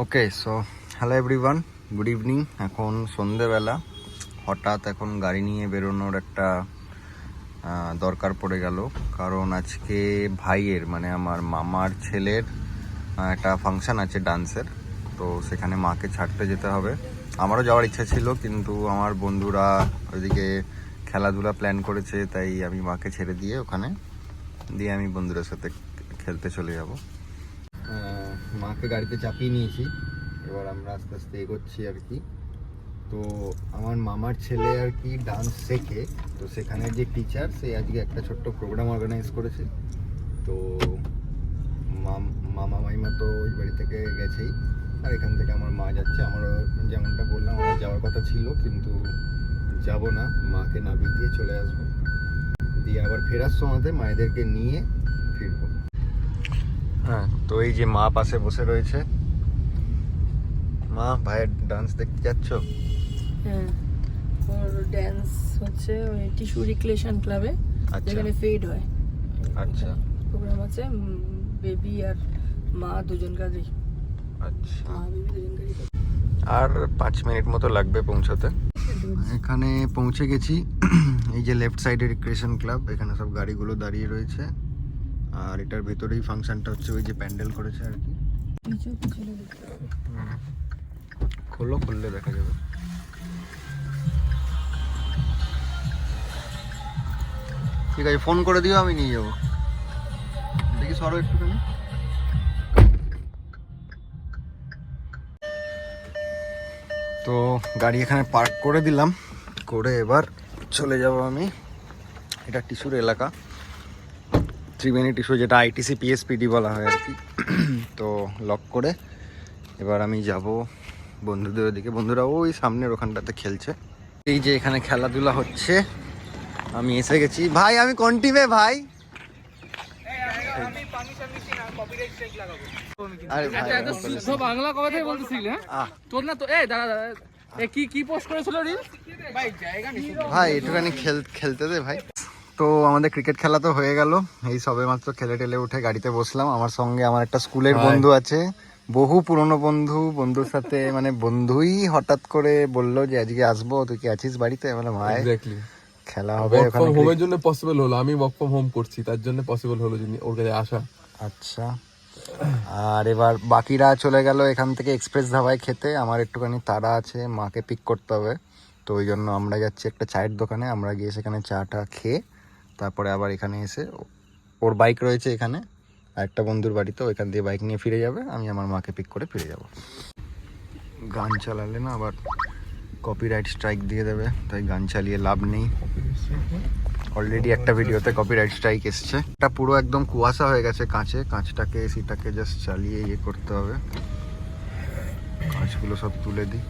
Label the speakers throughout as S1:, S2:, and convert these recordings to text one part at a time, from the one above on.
S1: Okay so hello everyone, good evening. এখন সন্ধেবেলা, হঠাৎ এখন গাড়ি নিয়ে বেরোনোর একটা দরকার পড়ে গেল। কারণ আজকে ভাইয়ের মানে আমার মামার ছেলের একটা ফাংশান আছে ডান্সের, তো সেখানে মাকে ছাড়তে যেতে হবে। আমারও যাওয়ার ইচ্ছা ছিল, কিন্তু আমার বন্ধুরা ওইদিকে খেলাধুলা প্ল্যান করেছে, তাই আমি মাকে ছেড়ে দিয়ে ওখানে দিয়ে আমি বন্ধুদের সাথে খেলতে চলে যাব। মাকে গাড়িতে চাপিয়ে নিয়েছি, এবার আমরা আস্তে আস্তে এগোচ্ছি আর কি। তো আমার মামার ছেলে আর কি ডান্স শেখে, তো সেখানে যে টিচার সে আজকে একটা ছোট্ট প্রোগ্রাম অর্গানাইজ করেছে। তো মামা মাইমা তো ওই বাড়ি থেকে গেছেই, আর এখান থেকে আমার মা যাচ্ছে। আমারও যেমনটা বললাম আমার যাওয়ার কথা ছিল, কিন্তু যাব না, মাকে নামিয়ে দিয়ে চলে আসবো, দিয়ে আবার ফেরার সময়তে মায়েদেরকে নিয়ে ফিরবো। হ্যাঁ, তো এই যে মা পাশে বসে রয়েছে। মা, ভাইয়ের ডান্স দেখতে যাচ্ছ?
S2: হ্যাঁ, ওর ড্যান্স হচ্ছে ওই টিস্যু রিক্রিয়েশন ক্লাবে, যেখানে ফেড হয়।
S1: আচ্ছা,
S2: প্রোগ্রাম আছে, বেবি আর মা দুজনকারই।
S1: আচ্ছা,
S2: মা বেবি দুজনকারই।
S1: আর 5 মিনিট মতো লাগবে পৌঁছাতে। এখানে পৌঁছে গেছি। এই যে লেফট সাইডে রিক্রিয়েশন ক্লাব, এখানে সব গাড়িগুলো দাঁড়িয়ে রয়েছে, আর এটার ভেতরেই ফাংশনটা হচ্ছে, ওই যে প্যান্ডেল করেছে আর কি। খোলো, খুললে দেখা যাবে। ঠিক আছে, ফোন করে দিও, আমি নিয়ে যাবো। দেখি সরো একটুখানি। তো গাড়ি এখানে পার্ক করে দিলাম, করে এবার চলে যাব আমি। এটা টিস্যুর এলাকা, ত্রিবেণী টিস্যু, যেটা আইটিসি পিএসপিডি বলা হয় আর কি। তো লক করে এবার আমি যাব বন্ধুদের ওদিকে। বন্ধুরা ওই সামনের ওখানটাতে খেলছে। এই যে এখানে খেলাধুলা হচ্ছে, আমি এসে গেছি। ভাই, আমি কোন টিমে ভাই? আরে ভাই,
S3: বাংলা কথা বলতেছিল, হ্যাঁ তোর না তো। এই দাঁড়া দাঁড়া, কি পোস্ট করেছিল রিল? ভাই জায়গা নেই
S1: ভাই, একটুখানি খেলতে দে ভাই। তো আমাদের ক্রিকেট খেলা তো হয়ে গেল, এই সবে মাত্র খেলে টেলে উঠে গাড়িতে বসলাম। আমার সঙ্গে আমার একটা স্কুলের বন্ধু আছে, বহু পুরনো বন্ধুর সাথে মানে বন্ধুই হঠাৎ করে বললো যে আজকে আসবো, তুই কি আছিস বাড়িতে? মানে ভাই খেলা হবে ওখানে।
S3: হোমের জন্য পসিবল হলো, আমি ওয়ার্ক ফ্রম হোম করছি, তার জন্য পসিবল হলো ওর কাছে আসা।
S1: আচ্ছা, আর এবার বাকিরা চলে গেল এখান থেকে এক্সপ্রেস ধাবায় খেতে। আমার একটুখানি তাড়া আছে, মাকে পিক করতে হবে, তো ওই জন্য আমরা যাচ্ছি একটা চায়ের দোকানে। আমরা গিয়ে সেখানে চাটা খেয়ে তারপরে আবার এখানে এসে, ওর বাইক রয়েছে এখানে আর একটা বন্ধুর বাড়িতে, ওইখান দিয়ে বাইক নিয়ে ফিরে যাবে, আমি আমার মাকে পিক করে ফিরে যাব। গান চালালে না আবার কপিরাইট স্ট্রাইক দিয়ে দেবে, তাই গান চালিয়ে লাভ নেই। অলরেডি একটা ভিডিওতে কপিরাইট স্ট্রাইক এসছে। এটা পুরো একদম কুয়াশা হয়ে গেছে কাঁচটাকে এসিটাকে জাস্ট চালিয়ে ইয়ে করতে হবে। কাঁচগুলো সব তুলে দিই,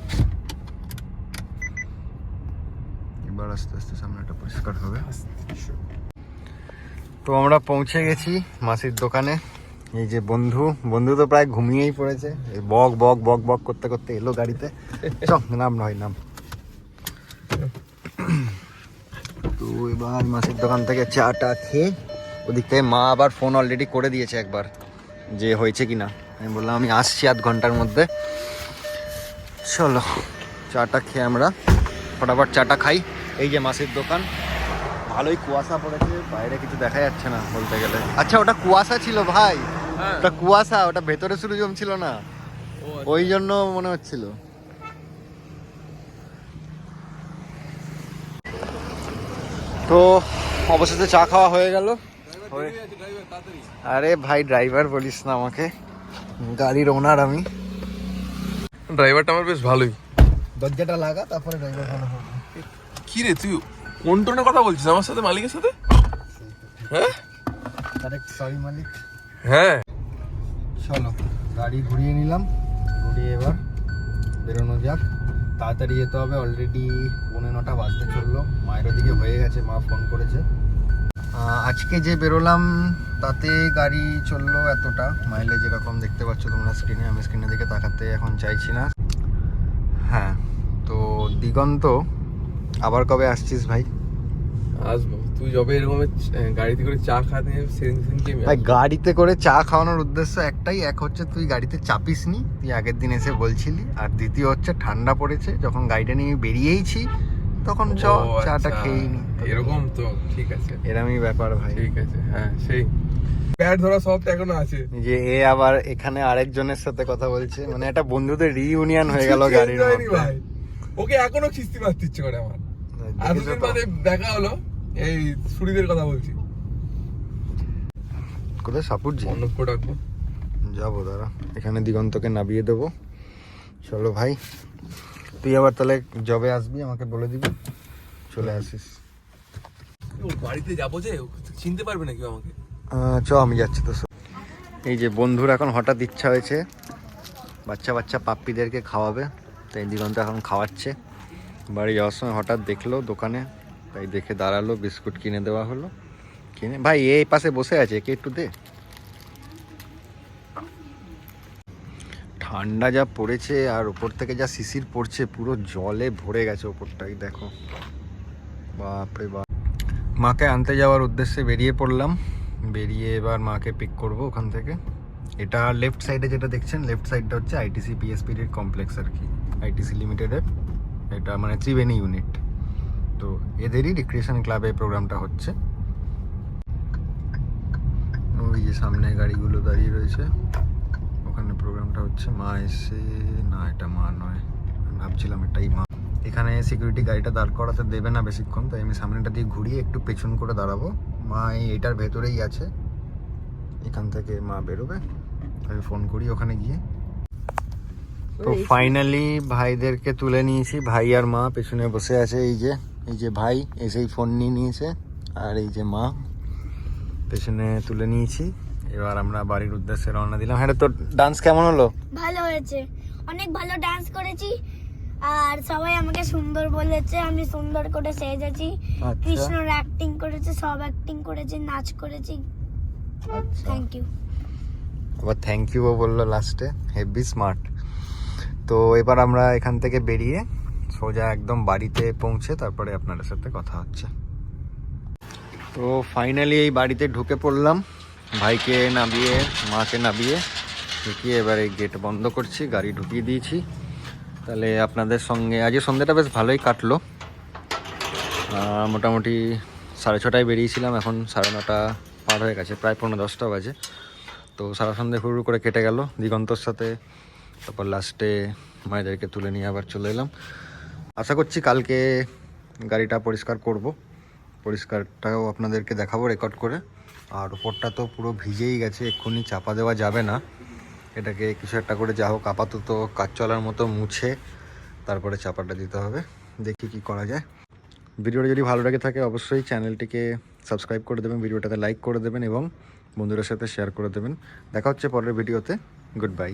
S1: এবার আস্তে আস্তে সামনেটা পরিষ্কার হবে। তো আমরা পৌঁছে গেছি মাসির দোকানে। এই যে বন্ধু তো প্রায় ঘুমিয়েই পড়েছে, এই বক বক বক বক করতে করতে এলো গাড়িতে। নাম নয় নাম। তো এবার মাসির দোকান থেকে চাটা খেয়ে, ওদিক থেকে মা আবার ফোন অলরেডি করে দিয়েছে একবার যে হয়েছে কিনা। আমি বললাম আমি আসছি আধ ঘন্টার মধ্যে। চলো চাটা খেয়ে আমরা ফটাফট চাটা খাই। এই যে মাসির দোকান, ভালোই কুয়াশা পড়েছে, বাইরে কিছু দেখা যাচ্ছে না বলতে গেলে। আচ্ছা, ওটা কুয়াশা ছিল ভাই, ওটা কুয়াশা, ওটা ভেতরে শুরু জমছিল না, ওই জন্য মনে হচ্ছিল। তো অবশেষে চা খাওয়া হয়ে গেল। আরে ভাই, ড্রাইভার বলিস না আমাকে, গাড়ির ওনার আমি।
S3: ড্রাইভারটা আমার বেশ ভালোই।
S1: দরজাটা লাগা, তারপরে ড্রাইভার ভালো হবে।
S3: কি রে, তুই কোন টোনে কথা বলছিস আমার সাথে, মালিকের সাথে? হ্যাঁ
S1: কারেক্ট, সরি মালিক।
S3: হ্যাঁ,
S1: চলো গাড়ি ঘুরিয়ে নিলাম, ঘুরিয়ে এবার বেরোনো যাক। তাড়াতাড়ি যেতে হবে, অলরেডি 9:45 বাজতে চললো। মায়ের ওদিকে হয়ে গেছে, মা ফোন করেছে। আজকে যে বেরোলাম তাতে গাড়ি চললো এতটা মাইলেজ, এরকম দেখতে পাচ্ছ তোমরা স্ক্রিনে। আমি স্ক্রিনের দিকে তাকাতে এখন চাইছি না। হ্যাঁ, তো দিগন্ত আবার কবে আসছিস ভাই?
S3: আসবো,
S4: তুই যবে এরকম গাড়িতে করে চা খাতে সেদিনকে
S1: ভাই গাড়িতে করে চা খাওয়ানোর উদ্দেশ্য একটাই, এক হচ্ছে তুই গাড়িতে চাপিস নি, তুই আগের দিন এসে বলছিলি, আর দ্বিতীয় হচ্ছে ঠান্ডা পড়েছে, যখন গাড়িটা নিয়ে বেরিয়েইছি তখন চাটা খেয়েই নি।
S4: এরকম তো ঠিক আছে,
S1: এরমই ব্যাপার ভাই।
S4: ঠিক আছে, হ্যাঁ সেই প্যাড ধরা সব এখনো আছে।
S1: যে এ আবার এখানে আরেকজনের সাথে কথা বলছে, মানে একটা বন্ধুদের রিইউনিয়ন হয়ে গেল গাড়ির মধ্যে।
S4: ভাই ওকে এখনো খিস্তি মারতে ইচ্ছে করে আমার। এতদিন বাদে দেখা হলো, এই সুরিদের কথা বলছি।
S1: কোথায় সাপুরজি?
S4: অন্নপ্র ডাকবো,
S1: যাবো দাঁড়া, এখানে দিগন্তকে নামিয়ে দেবো। চলো ভাই, তুই আবার তাহলে জবে আসবি আমাকে বলে দিবি, চলে আসিস।
S4: ওর বাড়িতে যাবো যে চিনতে পারবে নাকি আমাকে?
S1: চ আমি যাচ্ছি তো। এই যে বন্ধুর এখন হঠাৎ ইচ্ছা হয়েছে বাচ্চা বাচ্চা পাপ্পিদেরকে খাওয়াবে, তাই দিগন্ত এখন খাওয়াচ্ছে। বাড়ি যাওয়ার সময় হঠাৎ দেখলো দোকানে, তাই দেখে দাঁড়ালো, বিস্কুট কিনে দেওয়া হলো। কিনে ভাই এই পাশে বসে আছে, একে একটু দে। ঠান্ডা যা পড়েছে আর উপর থেকে যা শিশির পড়ছে, পুরো জলে ভরে গেছে ওপরটাই, দেখো বাপরে বাপ। মাকে আনতে যাওয়ার উদ্দেশ্যে বেরিয়ে পড়লাম। বেরিয়ে এবার মাকে পিক করব ওখান থেকে। এটা লেফট সাইডে যেটা দেখছেন, লেফট সাইডটা হচ্ছে আইটিসি পিএসপির কমপ্লেক্স আর কি, আইটিসি লিমিটেডের। এটা মানে ত্রিবেণী ইউনিট, তো এদেরই রিক্রিয়েশন ক্লাবে প্রোগ্রামটা হচ্ছে। ওই যে সামনে গাড়িগুলো দাঁড়িয়ে রয়েছে, ওখানে প্রোগ্রামটা হচ্ছে। মা এসে, না এটা মা নয়, আমি ভাবছিলাম এটাই মা। এখানে সিকিউরিটি গাড়িটা দাঁড় করাতে দেবে না বেশিক্ষণ, তাই আমি সামনেটা দিয়ে ঘুরিয়ে একটু পেছন করে দাঁড়াবো। মা এটার ভেতরেই আছে, এখান থেকে মা বেরোবে, আমি ফোন করি ওখানে গিয়ে। তো ফাইনালি ভাইদেরকে তুলে নিয়েছি, ভাই আর মা পেছনে বসে আছে। এই যে ভাই এসেই ফোন নিয়ে নিয়েছে, আর এই যে মা পেছনে তুলে নিয়েছি। এবার আমরা বাড়ির উদ্দেশ্যে রওনা দিলাম। হ্যাঁ, তোর ডান্স কেমন হলো?
S5: ভালো হয়েছে, অনেক ভালো ডান্স করেছি, আর সবাই আমাকে সুন্দর বলেছে, আমি সুন্দর করে সেজেছি। কৃষ্ণর অ্যাক্টিং করেছে, সব অ্যাক্টিং করেছে, নাচ করেছি। Thank you.
S1: আবার থ্যাংক ইউও বললো লাস্টে, হেভি স্মার্ট। তো এবার আমরা এখান থেকে বেরিয়ে সোজা একদম বাড়িতে পৌঁছে তারপরে আপনাদের সাথে কথা হচ্ছে। তো ফাইনালি এই বাড়িতে ঢুকে পড়লাম, ভাইকে নামিয়ে মাকে নামিয়ে ঢুকিয়ে এবার এই গেট বন্ধ করছি, গাড়ি ঢুকিয়ে দিয়েছি। তাহলে আপনাদের সঙ্গে আজকে সন্ধ্যাটা বেশ ভালোই কাটলো। মোটামুটি 6:30 বেরিয়েছিলাম, এখন 9:30 পার হয়ে গেছে, প্রায় 9:45 বাজে। তো সারা সন্ধ্যে হুড় করে কেটে গেল দিগন্তর সাথে। তারপর লাস্টে মায়েদেরকে তুলে নিয়ে আবার চলে এলাম। আশা করছি কালকে গাড়িটা পরিষ্কার করব, পরিষ্কারটাও আপনাদেরকে দেখাবো রেকর্ড করে। আর ওপরটা তো পুরো ভিজেই গেছে, এক্ষুনি চাপা দেওয়া যাবে না, এটাকে কিছু একটা করে যা হোক আপাতত কাজ চলার মতো মুছে তারপরে চাপাটা দিতে হবে। দেখি কি করা যায়। ভিডিওটা যদি ভালো লাগে থাকে অবশ্যই চ্যানেলটিকে সাবস্ক্রাইব করে দেবেন, ভিডিওটাতে লাইক করে দেবেন এবং বন্ধুদের সাথে শেয়ার করে দেবেন। দেখা হচ্ছে পরের ভিডিওতে। Good bye.